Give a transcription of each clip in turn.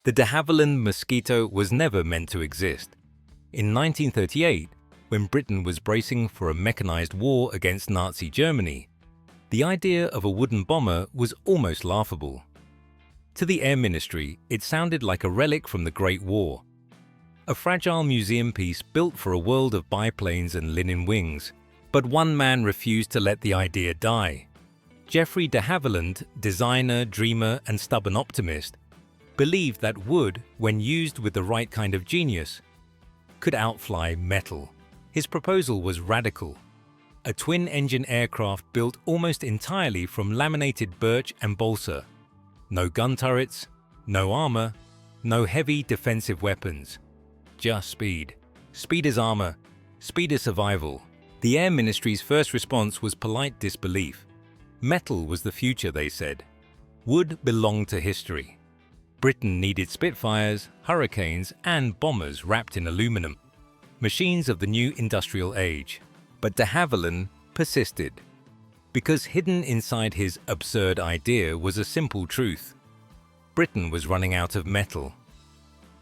The de Havilland Mosquito was never meant to exist. In 1938, when Britain was bracing for a mechanized war against Nazi Germany, the idea of a wooden bomber was almost laughable. To the Air Ministry, it sounded like a relic from the Great War, a fragile museum piece built for a world of biplanes and linen wings. But one man refused to let the idea die. Geoffrey de Havilland, designer, dreamer, and stubborn optimist, believed that wood, when used with the right kind of genius, could outfly metal. His proposal was radical: a twin-engine aircraft built almost entirely from laminated birch and balsa. No gun turrets, no armor, no heavy defensive weapons. Just speed. Speed is armor. Speed is survival. The Air Ministry's first response was polite disbelief. Metal was the future, they said. Wood belonged to history. Britain needed Spitfires, Hurricanes, and bombers wrapped in aluminum, machines of the new industrial age. But de Havilland persisted, because hidden inside his absurd idea was a simple truth: Britain was running out of metal.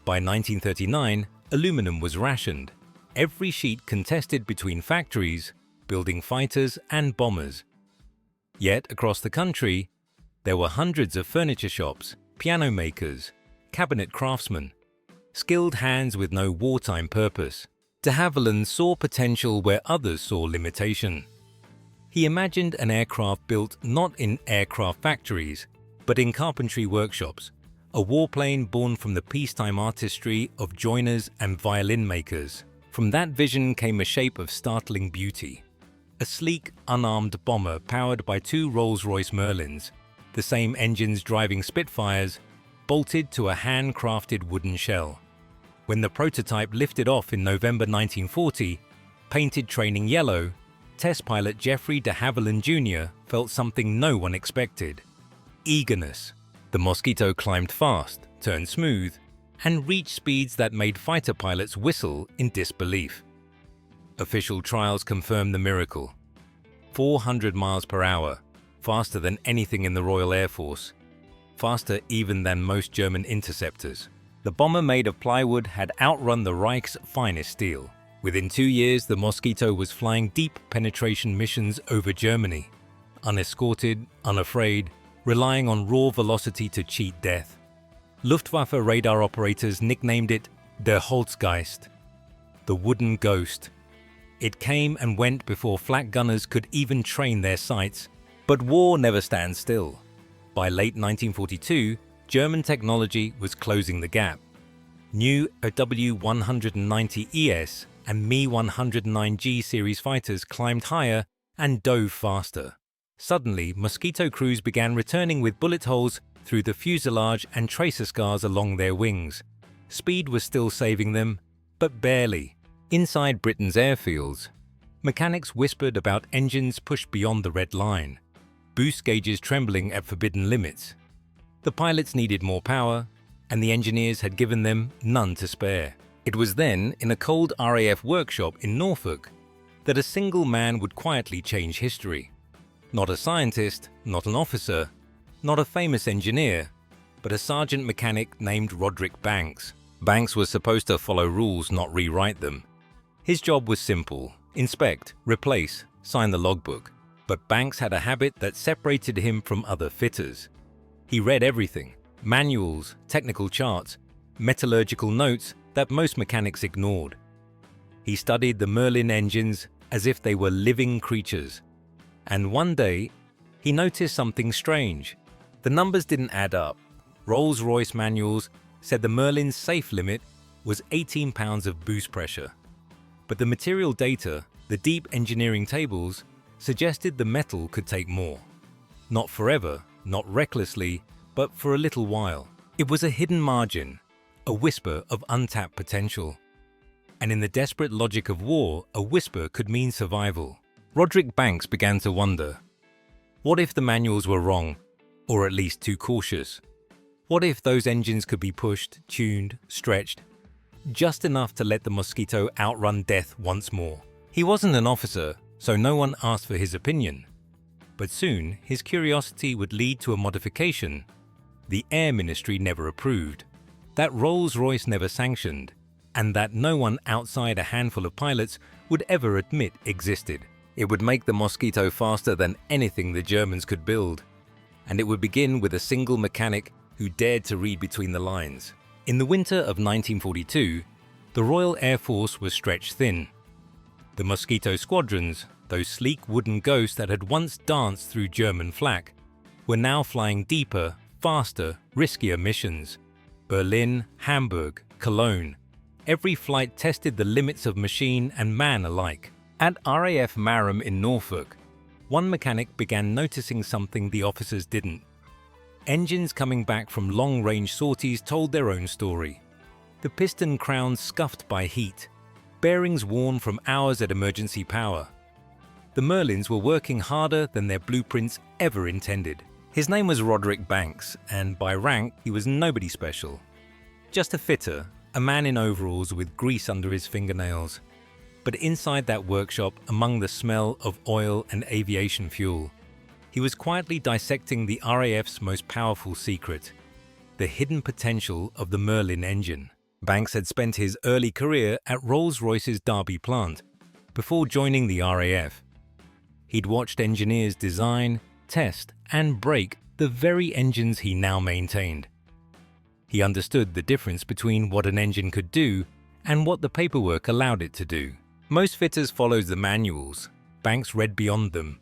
By 1939, aluminum was rationed, every sheet contested between factories building fighters and bombers. Yet across the country, there were hundreds of furniture shops, piano makers, cabinet craftsmen, skilled hands with no wartime purpose. De Havilland saw potential where others saw limitation. He imagined an aircraft built not in aircraft factories, but in carpentry workshops, a warplane born from the peacetime artistry of joiners and violin makers. From that vision came a shape of startling beauty: a sleek, unarmed bomber powered by two Rolls-Royce Merlins, the same engines driving Spitfires, bolted to a handcrafted wooden shell. When the prototype lifted off in November 1940, painted training yellow, test pilot Geoffrey de Havilland Jr. felt something no one expected: eagerness. The Mosquito climbed fast, turned smooth, and reached speeds that made fighter pilots whistle in disbelief. Official trials confirmed the miracle: 400 miles per hour, faster than anything in the Royal Air Force, faster even than most German interceptors. The bomber made of plywood had outrun the Reich's finest steel. Within 2 years, the Mosquito was flying deep penetration missions over Germany, unescorted, unafraid, relying on raw velocity to cheat death. Luftwaffe radar operators nicknamed it der Holzgeist, the wooden ghost. It came and went before flak gunners could even train their sights. But war never stands still. By late 1942, German technology was closing the gap. New WWII and Me-109G series fighters climbed higher and dove faster. Suddenly, Mosquito crews began returning with bullet holes through the fuselage and tracer scars along their wings. Speed was still saving them, but barely. Inside Britain's airfields, mechanics whispered about engines pushed beyond the red line, boost gauges trembling at forbidden limits. The pilots needed more power, and the engineers had given them none to spare. It was then, in a cold RAF workshop in Norfolk, that a single man would quietly change history. Not a scientist, not an officer, not a famous engineer, but a sergeant mechanic named Roderick Banks. Banks was supposed to follow rules, not rewrite them. His job was simple: inspect, replace, sign the logbook. But Banks had a habit that separated him from other fitters. He read everything: manuals, technical charts, metallurgical notes that most mechanics ignored. He studied the Merlin engines as if they were living creatures. And one day, he noticed something strange. The numbers didn't add up. Rolls-Royce manuals said the Merlin's safe limit was 18 pounds of boost pressure. But the material data, the deep engineering tables, suggested the metal could take more. Not forever, not recklessly, but for a little while. It was a hidden margin, a whisper of untapped potential. And in the desperate logic of war, a whisper could mean survival. Roderick Banks began to wonder, what if the manuals were wrong, or at least too cautious? What if those engines could be pushed, tuned, stretched, just enough to let the Mosquito outrun death once more? He wasn't an officer, so no one asked for his opinion. But soon, his curiosity would lead to a modification the Air Ministry never approved. that Rolls-Royce never sanctioned, and that no one outside a handful of pilots would ever admit existed. It would make the Mosquito faster than anything the Germans could build, and it would begin with a single mechanic who dared to read between the lines. In the winter of 1942, the Royal Air Force was stretched thin. The Mosquito squadrons, those sleek wooden ghosts that had once danced through German flak, were now flying deeper, faster, riskier missions. Berlin, Hamburg, Cologne. Every flight tested the limits of machine and man alike. At RAF Marham in Norfolk, one mechanic began noticing something the officers didn't. Engines coming back from long-range sorties told their own story. The piston crowns scuffed by heat, bearings worn from hours at emergency power. The Merlins were working harder than their blueprints ever intended. His name was Roderick Banks, and by rank he was nobody special. Just a fitter, a man in overalls with grease under his fingernails. But inside that workshop, among the smell of oil and aviation fuel, he was quietly dissecting the RAF's most powerful secret, the hidden potential of the Merlin engine. Banks had spent his early career at Rolls-Royce's Derby plant before joining the RAF. He'd watched engineers design, test, and break the very engines he now maintained. He understood the difference between what an engine could do and what the paperwork allowed it to do. Most fitters followed the manuals. Banks read beyond them.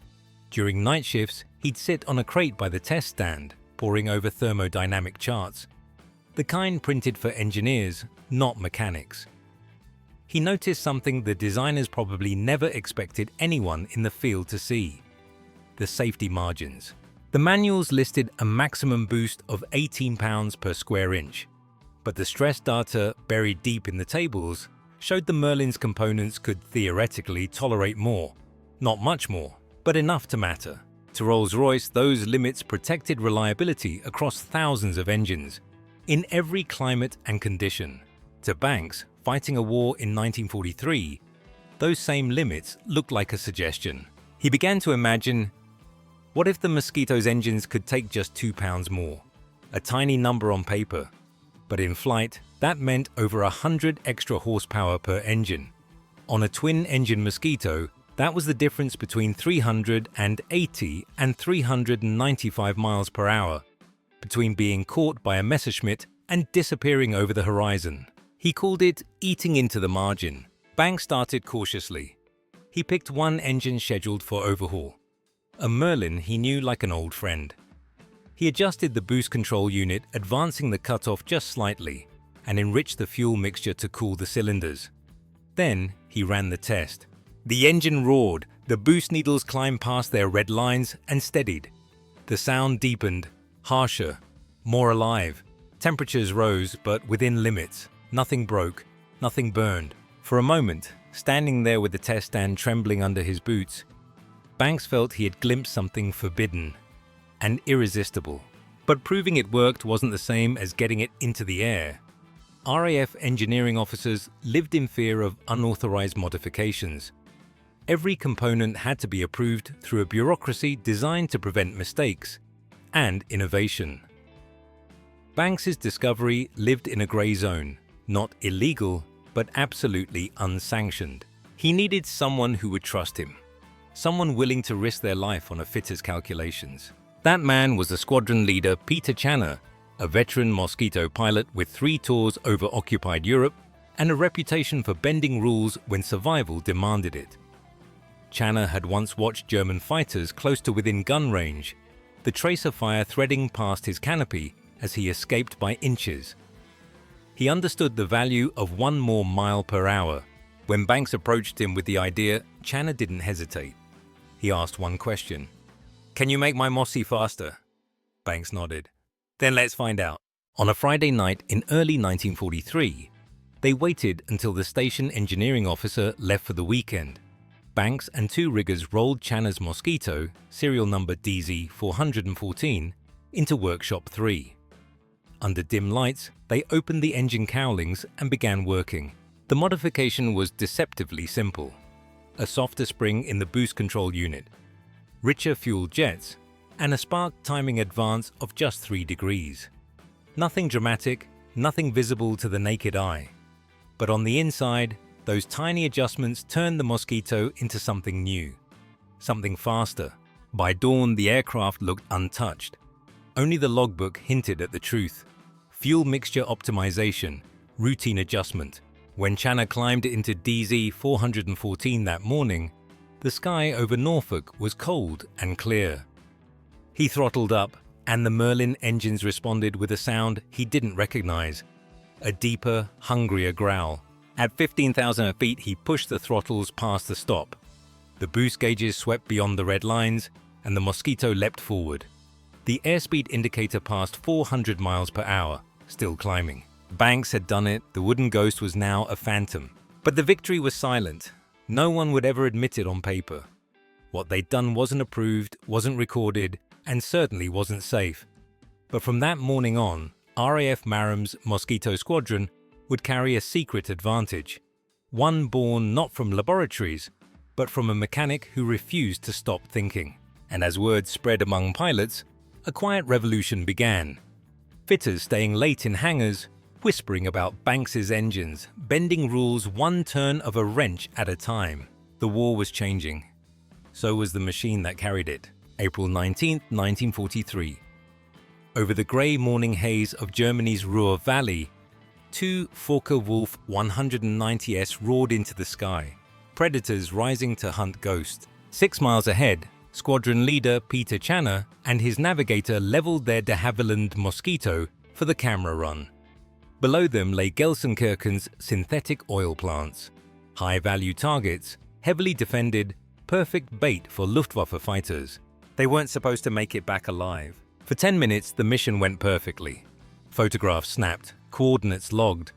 During night shifts, he'd sit on a crate by the test stand, poring over thermodynamic charts, the kind printed for engineers, not mechanics. He noticed something the designers probably never expected anyone in the field to see: the safety margins. The manuals listed a maximum boost of 18 pounds per square inch, but the stress data buried deep in the tables showed the Merlin's components could theoretically tolerate more. Not much more, but enough to matter. To Rolls-Royce, those limits protected reliability across thousands of engines, in every climate and condition. To Banks, fighting a war in 1943, those same limits looked like a suggestion. He began to imagine, what if the Mosquito's engines could take just 2 pounds more? A tiny number on paper, but in flight, that meant over 100 extra horsepower per engine. On a twin-engine Mosquito, that was the difference between 380 and 395 miles per hour, between being caught by a Messerschmitt and disappearing over the horizon. He called it eating into the margin. Banks started cautiously. He picked one engine scheduled for overhaul, a Merlin he knew like an old friend. He adjusted the boost control unit, advancing the cutoff just slightly, and enriched the fuel mixture to cool the cylinders. Then he ran the test. The engine roared, the boost needles climbed past their red lines and steadied. The sound deepened, harsher, more alive. Temperatures rose, but within limits. Nothing broke, nothing burned. For a moment, standing there with the test stand trembling under his boots, Banks felt he had glimpsed something forbidden and irresistible. But proving it worked wasn't the same as getting it into the air. RAF engineering officers lived in fear of unauthorized modifications. Every component had to be approved through a bureaucracy designed to prevent mistakes and innovation. Banks's discovery lived in a grey zone, not illegal, but absolutely unsanctioned. He needed someone who would trust him, someone willing to risk their life on a fitter's calculations. That man was the squadron leader Peter Channer, a veteran Mosquito pilot with 3 tours over occupied Europe and a reputation for bending rules when survival demanded it. Channer had once watched German fighters close to within gun range, the tracer fire threading past his canopy as he escaped by inches. He understood the value of 1 more mile per hour. When Banks approached him with the idea, Channer didn't hesitate. He asked one question: "Can you make my Mossy faster?" Banks nodded. "Then let's find out." On a Friday night in early 1943, they waited until the station engineering officer left for the weekend. Banks and 2 riggers rolled Channer's Mosquito, serial number DZ414, into Workshop 3. Under dim lights, they opened the engine cowlings and began working. The modification was deceptively simple: a softer spring in the boost control unit, richer fuel jets, and a spark timing advance of just 3 degrees. Nothing dramatic, nothing visible to the naked eye. But on the inside, those tiny adjustments turned the Mosquito into something new, something faster. By dawn, the aircraft looked untouched. Only the logbook hinted at the truth. Fuel mixture optimization, routine adjustment. When Channa climbed into DZ-414 that morning, the sky over Norfolk was cold and clear. He throttled up, and the Merlin engines responded with a sound he didn't recognize, a deeper, hungrier growl. At 15,000 feet, he pushed the throttles past the stop. The boost gauges swept beyond the red lines, and the Mosquito leapt forward. The airspeed indicator passed 400 miles per hour, still climbing. Banks had done it, the wooden ghost was now a phantom. But the victory was silent. No one would ever admit it on paper. What they'd done wasn't approved, wasn't recorded, and certainly wasn't safe. But from that morning on, RAF Marram's Mosquito Squadron would carry a secret advantage, one born not from laboratories, but from a mechanic who refused to stop thinking. And as word spread among pilots, a quiet revolution began. Fitters staying late in hangars, whispering about Banks's engines, bending rules one turn of a wrench at a time. The war was changing. So was the machine that carried it. April 19, 1943. Over the grey morning haze of Germany's Ruhr Valley, two Focke-Wulf 190s roared into the sky, predators rising to hunt Ghost. 6 miles ahead, squadron leader Peter Channa and his navigator leveled their de Havilland Mosquito for the camera run. Below them lay Gelsenkirchen's synthetic oil plants, high-value targets, heavily defended, perfect bait for Luftwaffe fighters. They weren't supposed to make it back alive. For 10 minutes, the mission went perfectly. Photographs snapped, coordinates logged.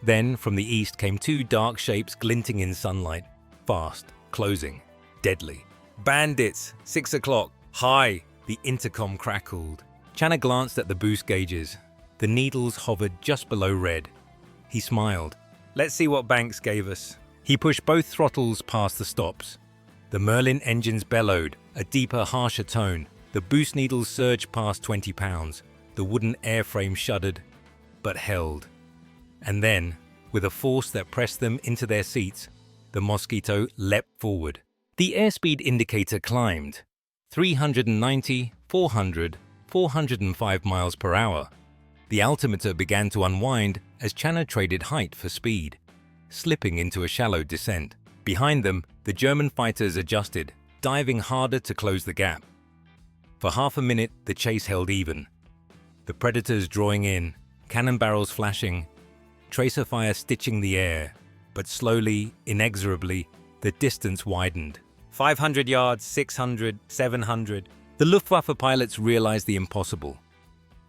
Then, from the east came two dark shapes glinting in sunlight, fast, closing, deadly. "Bandits! 6 o'clock! High!" the intercom crackled. Channa glanced at the boost gauges. The needles hovered just below red. He smiled. "Let's see what Banks gave us." He pushed both throttles past the stops. The Merlin engines bellowed, a deeper, harsher tone. The boost needles surged past 20 pounds. The wooden airframe shuddered, but held. And then, with a force that pressed them into their seats, the Mosquito leapt forward. The airspeed indicator climbed. 390, 400, 405 miles per hour. The altimeter began to unwind as Channa traded height for speed, slipping into a shallow descent. Behind them, the German fighters adjusted, diving harder to close the gap. For half a minute, the chase held even. The Predators drawing in, cannon barrels flashing, tracer fire stitching the air, but slowly, inexorably, the distance widened. 500 yards, 600, 700. The Luftwaffe pilots realized the impossible.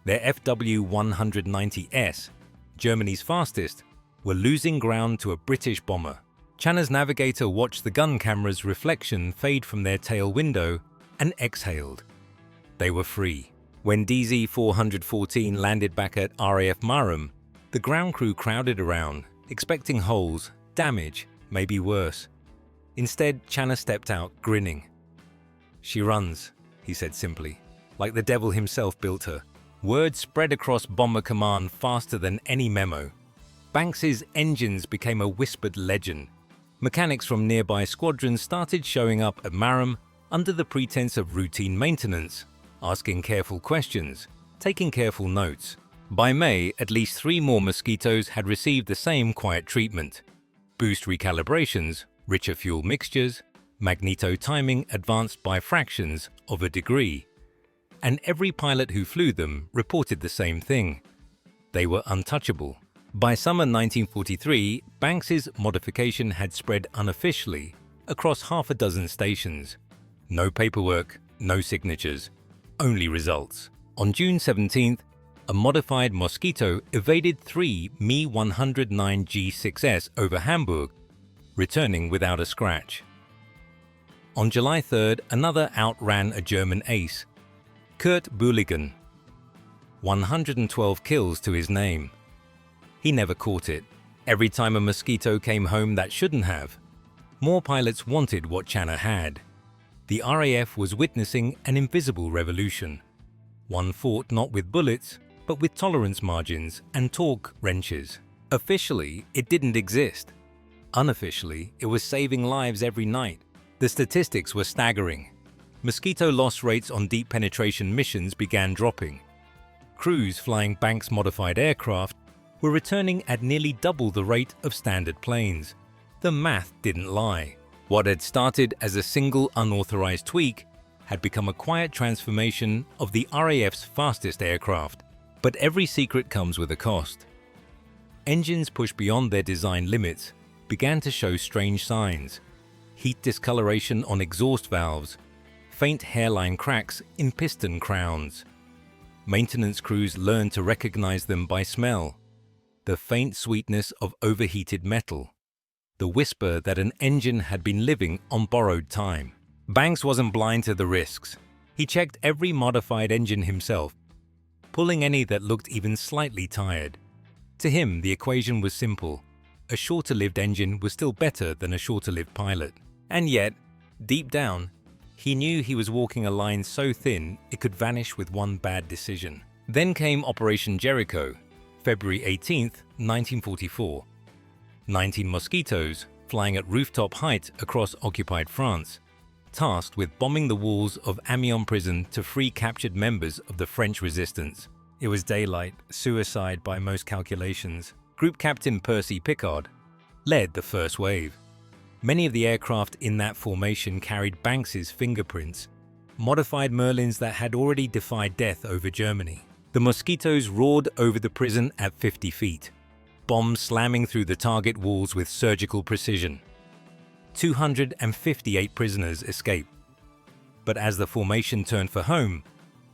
Their FW-190S, Germany's fastest, were losing ground to a British bomber. Channa's navigator watched the gun camera's reflection fade from their tail window and exhaled. They were free. When DZ-414 landed back at RAF Marram, the ground crew crowded around, expecting holes, damage, maybe worse. Instead, Channa stepped out, grinning. "She runs," he said simply, "like the devil himself built her." Word spread across Bomber Command faster than any memo. Banks's engines became a whispered legend. Mechanics from nearby squadrons started showing up at Marram under the pretense of routine maintenance, asking careful questions, taking careful notes. By May, at least 3 more Mosquitoes had received the same quiet treatment. Boost recalibrations, richer fuel mixtures, magneto timing advanced by fractions of a degree. And every pilot who flew them reported the same thing. They were untouchable. By summer 1943, Banks's modification had spread unofficially across half a dozen stations. No paperwork, no signatures, only results. On June 17th, a modified Mosquito evaded 3 Me-109G6S over Hamburg, returning without a scratch. On July 3rd, another outran a German ace, Kurt Bühligen, 112 kills to his name. He never caught it. Every time a Mosquito came home that shouldn't have, more pilots wanted what Channa had. The RAF was witnessing an invisible revolution. One fought not with bullets, but with tolerance margins and torque wrenches. Officially, it didn't exist. Unofficially, it was saving lives every night. The statistics were staggering. Mosquito loss rates on deep penetration missions began dropping. Crews flying Banks-modified aircraft were returning at nearly double the rate of standard planes. The math didn't lie. What had started as a single unauthorized tweak had become a quiet transformation of the RAF's fastest aircraft. But every secret comes with a cost. Engines pushed beyond their design limits began to show strange signs: heat discoloration on exhaust valves, faint hairline cracks in piston crowns. Maintenance crews learned to recognize them by smell: the faint sweetness of overheated metal, the whisper that an engine had been living on borrowed time. Banks wasn't blind to the risks. He checked every modified engine himself, pulling any that looked even slightly tired. To him, the equation was simple: a shorter-lived engine was still better than a shorter-lived pilot. And yet, deep down, he knew he was walking a line so thin it could vanish with one bad decision. Then came Operation Jericho, February 18, 1944. 19 Mosquitoes, flying at rooftop height across occupied France, tasked with bombing the walls of Amiens prison to free captured members of the French resistance. It was daylight, suicide by most calculations. Group Captain Percy Pickard led the first wave. Many of the aircraft in that formation carried Banks's fingerprints, modified Merlins that had already defied death over Germany. The Mosquitoes roared over the prison at 50 feet, bombs slamming through the target walls with surgical precision. 258 prisoners escaped. But as the formation turned for home,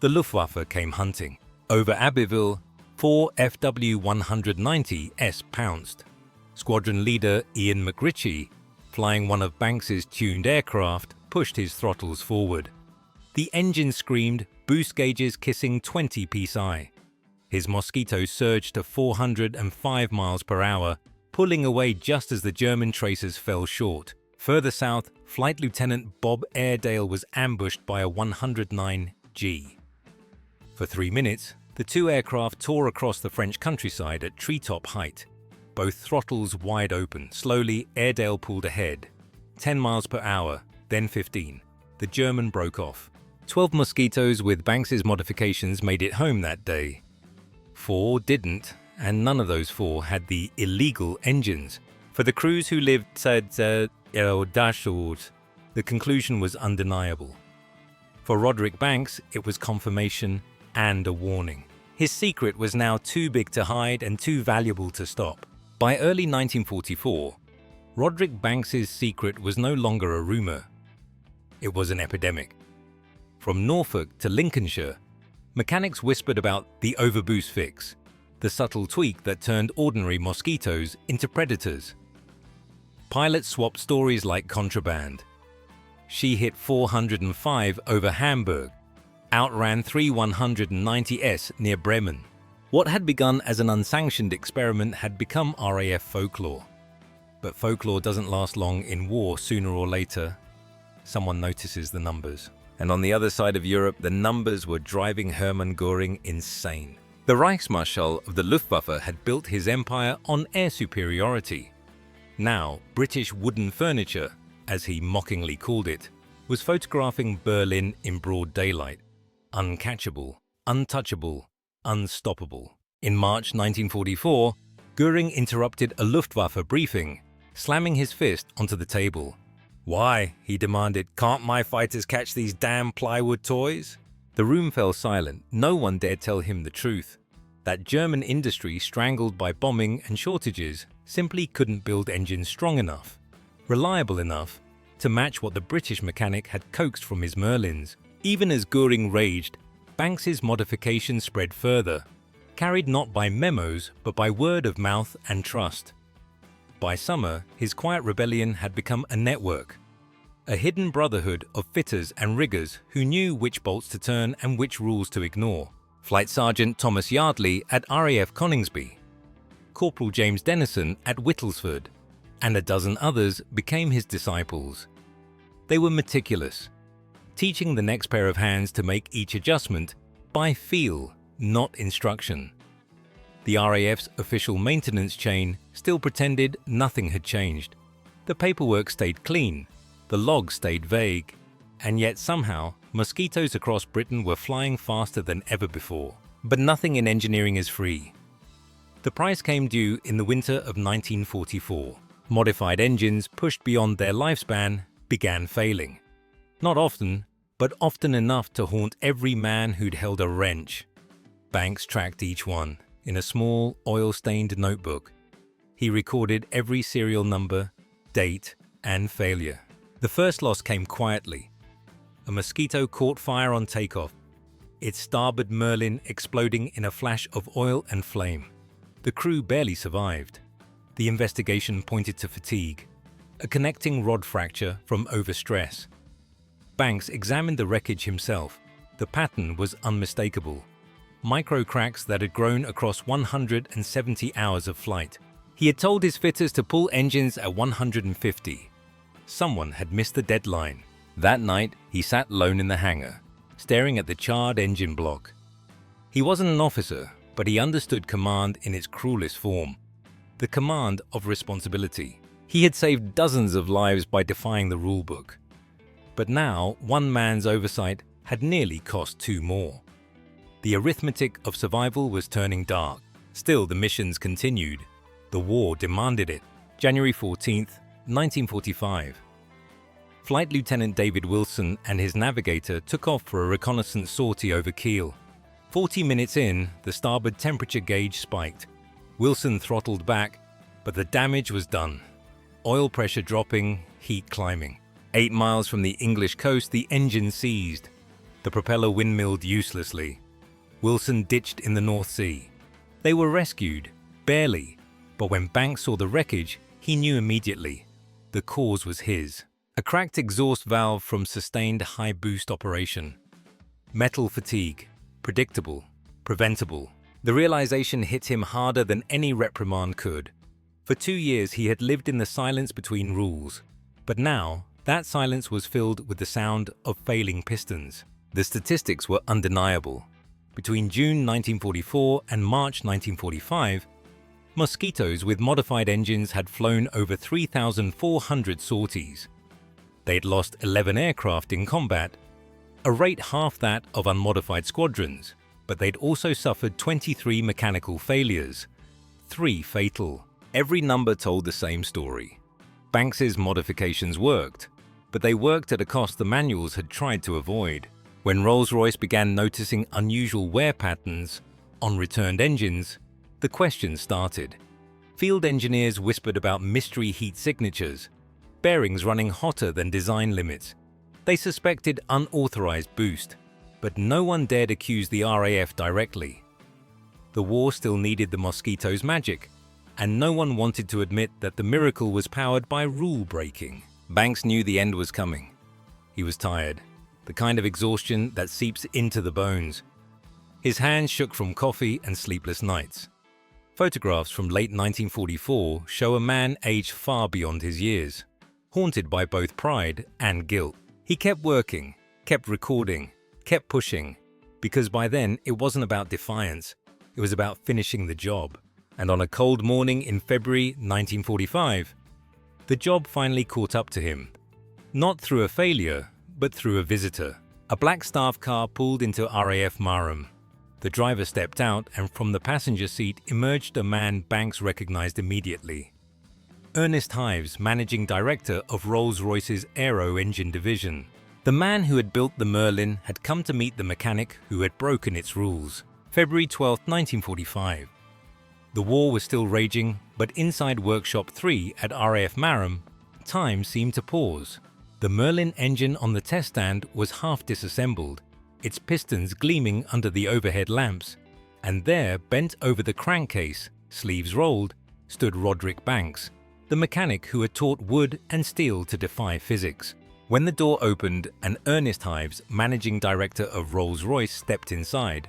the Luftwaffe came hunting. Over Abbeville, 4 FW-190s pounced. Squadron leader Ian McRitchie, flying one of Banks's tuned aircraft, pushed his throttles forward. The engine screamed, boost gauges kissing 20 psi. His Mosquito surged to 405 miles per hour, pulling away just as the German tracers fell short. Further south, Flight Lieutenant Bob Airedale was ambushed by a 109G. For 3 minutes, the two aircraft tore across the French countryside at treetop height, both throttles wide open. Slowly, Airedale pulled ahead. 10 miles per hour, then 15. The German broke off. 12 Mosquitoes with Banks's modifications made it home that day. 4 didn't, and none of those 4 had the illegal engines. For the crews who lived dashboard, the conclusion was undeniable. For Roderick Banks, it was confirmation and a warning. His secret was now too big to hide and too valuable to stop. By early 1944, Roderick Banks's secret was no longer a rumor. It was an epidemic. From Norfolk to Lincolnshire, mechanics whispered about the overboost fix, the subtle tweak that turned ordinary Mosquitoes into predators. Pilots swapped stories like contraband. She hit 405 over Hamburg, outran 3 190s near Bremen. What had begun as an unsanctioned experiment had become RAF folklore. But folklore doesn't last long in war. Sooner or later, someone notices the numbers. And on the other side of Europe, the numbers were driving Hermann Göring insane. The Reichsmarschall of the Luftwaffe had built his empire on air superiority. Now, British wooden furniture, as he mockingly called it, was photographing Berlin in broad daylight. Uncatchable, untouchable, unstoppable. In March 1944, Göring interrupted a Luftwaffe briefing, slamming his fist onto the table. "Why?" he demanded. "Can't my fighters catch these damn plywood toys?" The room fell silent. No one dared tell him the truth. That German industry, strangled by bombing and shortages, simply couldn't build engines strong enough, reliable enough, to match what the British mechanic had coaxed from his Merlins. Even as Göring raged, Banks's modifications spread further, carried not by memos but by word of mouth and trust. By summer, his quiet rebellion had become a network, a hidden brotherhood of fitters and riggers who knew which bolts to turn and which rules to ignore. Flight Sergeant Thomas Yardley at RAF Coningsby, Corporal James Dennison at Whittlesford, and a dozen others became his disciples. They were meticulous, teaching the next pair of hands to make each adjustment by feel, not instruction. The RAF's official maintenance chain still pretended nothing had changed. The paperwork stayed clean, the logs stayed vague, and yet somehow mosquitoes across Britain were flying faster than ever before. But nothing in engineering is free. The price came due in the winter of 1944. Modified engines pushed beyond their lifespan began failing. Not often, but often enough to haunt every man who'd held a wrench. Banks tracked each one in a small, oil-stained notebook. He recorded every serial number, date, and failure. The first loss came quietly. A Mosquito caught fire on takeoff, its starboard Merlin exploding in a flash of oil and flame. The crew barely survived. The investigation pointed to fatigue, a connecting rod fracture from overstress. Banks examined the wreckage himself. The pattern was unmistakable. Micro cracks that had grown across 170 hours of flight. He had told his fitters to pull engines at 150. Someone had missed the deadline. That night, he sat alone in the hangar, staring at the charred engine block. He wasn't an officer, but he understood command in its cruelest form. The command of responsibility. He had saved dozens of lives by defying the rulebook. But now, one man's oversight had nearly cost two more. The arithmetic of survival was turning dark. Still, the missions continued. The war demanded it. January 14, 1945. Flight Lieutenant David Wilson and his navigator took off for a reconnaissance sortie over Kiel. 40 minutes in, the starboard temperature gauge spiked. Wilson throttled back, but the damage was done. Oil pressure dropping, heat climbing. 8 miles from the English coast, the engine seized. The propeller windmilled uselessly. Wilson ditched in the North Sea. They were rescued, barely, but when Banks saw the wreckage, he knew immediately. The cause was his. A cracked exhaust valve from sustained high-boost operation. Metal fatigue. Predictable. Preventable. The realization hit him harder than any reprimand could. For 2 years he had lived in the silence between rules. But now, that silence was filled with the sound of failing pistons. The statistics were undeniable. Between June 1944 and March 1945, Mosquitoes with modified engines had flown over 3,400 sorties. They'd lost 11 aircraft in combat, a rate half that of unmodified squadrons, but they'd also suffered 23 mechanical failures, 3 fatal. Every number told the same story. Banks's modifications worked, but they worked at a cost the manuals had tried to avoid. When Rolls-Royce began noticing unusual wear patterns on returned engines, the questions started. Field engineers whispered about mystery heat signatures, bearings running hotter than design limits. They suspected unauthorized boost, but no one dared accuse the RAF directly. The war still needed the Mosquito's magic, and no one wanted to admit that the miracle was powered by rule breaking. Banks knew the end was coming. He was tired, the kind of exhaustion that seeps into the bones. His hands shook from coffee and sleepless nights. Photographs from late 1944 show a man aged far beyond his years, haunted by both pride and guilt. He kept working, kept recording, kept pushing, because by then it wasn't about defiance, it was about finishing the job. And on a cold morning in February 1945, the job finally caught up to him. Not through a failure, but through a visitor. A black staff car pulled into RAF Marham. The driver stepped out, and from the passenger seat emerged a man Banks recognized immediately. Ernest Hives, managing director of Rolls-Royce's Aero Engine Division. The man who had built the Merlin had come to meet the mechanic who had broken its rules. February 12, 1945. The war was still raging, but inside Workshop 3 at RAF Marham, time seemed to pause. The Merlin engine on the test stand was half disassembled, its pistons gleaming under the overhead lamps, and there, bent over the crankcase, sleeves rolled, stood Roderick Banks, the mechanic who had taught wood and steel to defy physics. When the door opened and Ernest Hives, managing director of Rolls-Royce, stepped inside,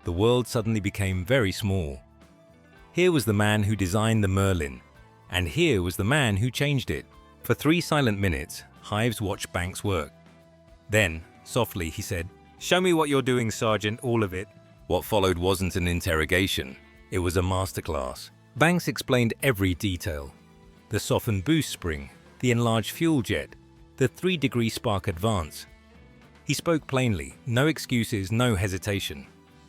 the world suddenly became very small. Here was the man who designed the Merlin, and here was the man who changed it. For 3 silent minutes, Hives watched Banks work. Then, softly, he said, "Show me what you're doing, Sergeant, all of it." What followed wasn't an interrogation, it was a masterclass. Banks explained every detail. The softened boost spring, the enlarged fuel jet, the 3-degree spark advance. He spoke plainly, no excuses, no hesitation.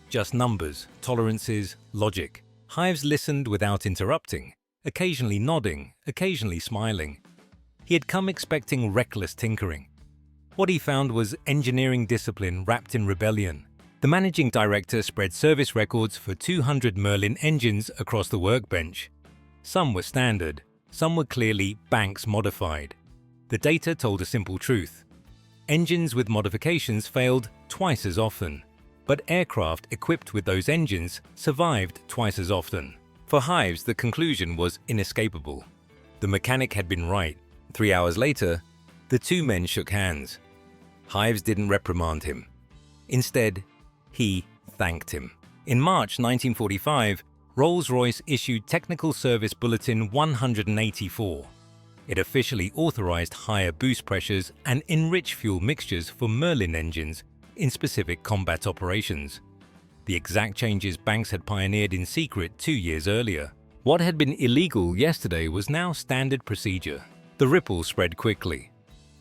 Just numbers, tolerances, logic. Hives listened without interrupting, occasionally nodding, occasionally smiling. He had come expecting reckless tinkering. What he found was engineering discipline wrapped in rebellion. The managing director spread service records for 200 Merlin engines across the workbench. Some were standard, some were clearly Banks modified. The data told a simple truth. Engines with modifications failed twice as often, but aircraft equipped with those engines survived twice as often. For Hives, the conclusion was inescapable. The mechanic had been right. 3 hours later, the two men shook hands. Hives didn't reprimand him. Instead, he thanked him. In March 1945, Rolls-Royce issued Technical Service Bulletin 184. It officially authorized higher boost pressures and enriched fuel mixtures for Merlin engines in specific combat operations. The exact changes Banks had pioneered in secret 2 years earlier. What had been illegal yesterday was now standard procedure. The ripple spread quickly.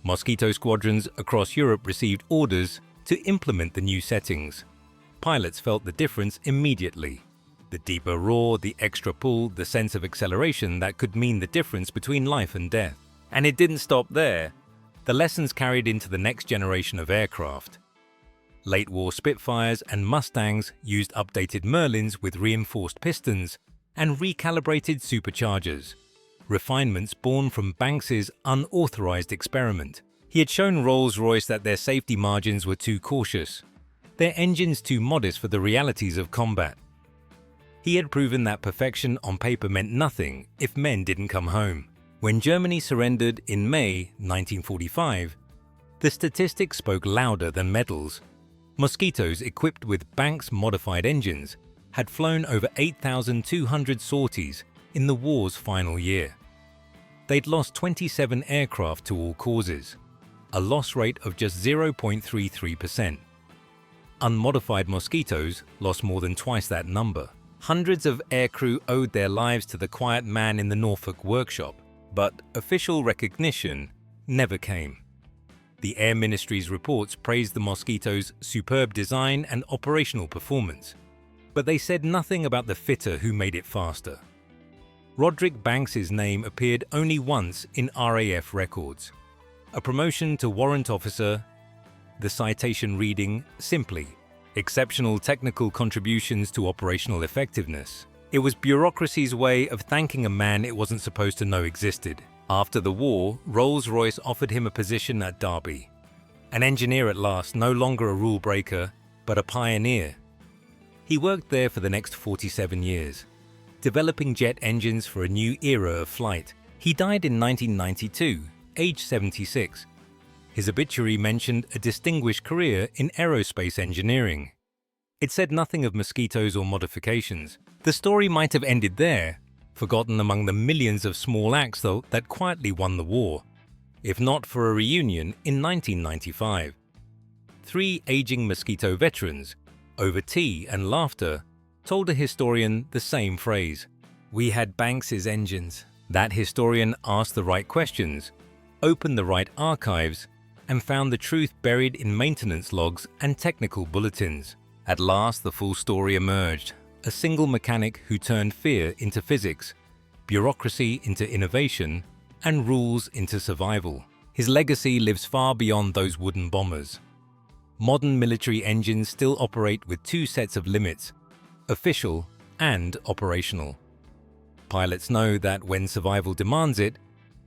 Mosquito squadrons across Europe received orders to implement the new settings. Pilots felt the difference immediately. The deeper roar, the extra pull, the sense of acceleration that could mean the difference between life and death. And it didn't stop there. The lessons carried into the next generation of aircraft. Late war Spitfires and Mustangs used updated Merlins with reinforced pistons and recalibrated superchargers. Refinements born from Banks's unauthorized experiment. He had shown Rolls-Royce that their safety margins were too cautious, their engines too modest for the realities of combat. He had proven that perfection on paper meant nothing if men didn't come home. When Germany surrendered in May 1945, the statistics spoke louder than medals. Mosquitoes equipped with Banks-modified engines had flown over 8,200 sorties in the war's final year. They'd lost 27 aircraft to all causes, a loss rate of just 0.33%. Unmodified Mosquitoes lost more than twice that number. Hundreds of aircrew owed their lives to the quiet man in the Norfolk workshop, but official recognition never came. The Air Ministry's reports praised the Mosquito's superb design and operational performance, but they said nothing about the fitter who made it faster. Roderick Banks's name appeared only once in RAF records. A promotion to warrant officer, the citation reading simply, "Exceptional technical contributions to operational effectiveness." It was bureaucracy's way of thanking a man it wasn't supposed to know existed. After the war, Rolls-Royce offered him a position at Derby. An engineer at last, no longer a rule breaker, but a pioneer. He worked there for the next 47 years, developing jet engines for a new era of flight. He died in 1992, aged 76. His obituary mentioned a distinguished career in aerospace engineering. It said nothing of mosquitoes or modifications. The story might have ended there, forgotten among the millions of small acts, though, that quietly won the war, if not for a reunion in 1995. 3 aging Mosquito veterans, over tea and laughter, told a historian the same phrase: "We had Banks's engines." That historian asked the right questions, opened the right archives, and found the truth buried in maintenance logs and technical bulletins. At last, the full story emerged. A single mechanic who turned fear into physics, bureaucracy into innovation, and rules into survival. His legacy lives far beyond those wooden bombers. Modern military engines still operate with 2 sets of limits: official and operational. Pilots know that when survival demands it,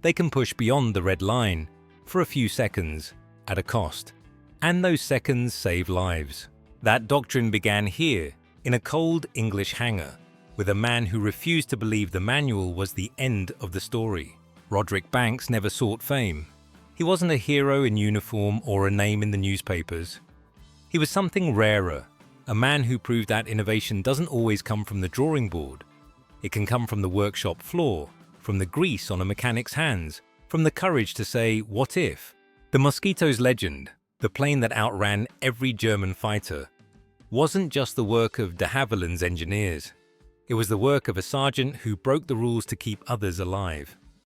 they can push beyond the red line for a few seconds at a cost, and those seconds save lives. That doctrine began here, in a cold English hangar, with a man who refused to believe the manual was the end of the story. Roderick Banks never sought fame. He wasn't a hero in uniform or a name in the newspapers. He was something rarer, a man who proved that innovation doesn't always come from the drawing board. It can come from the workshop floor, from the grease on a mechanic's hands, from the courage to say, "What if?" The Mosquito's legend, the plane that outran every German fighter, wasn't just the work of de Havilland's engineers. It was the work of a sergeant who broke the rules to keep others alive.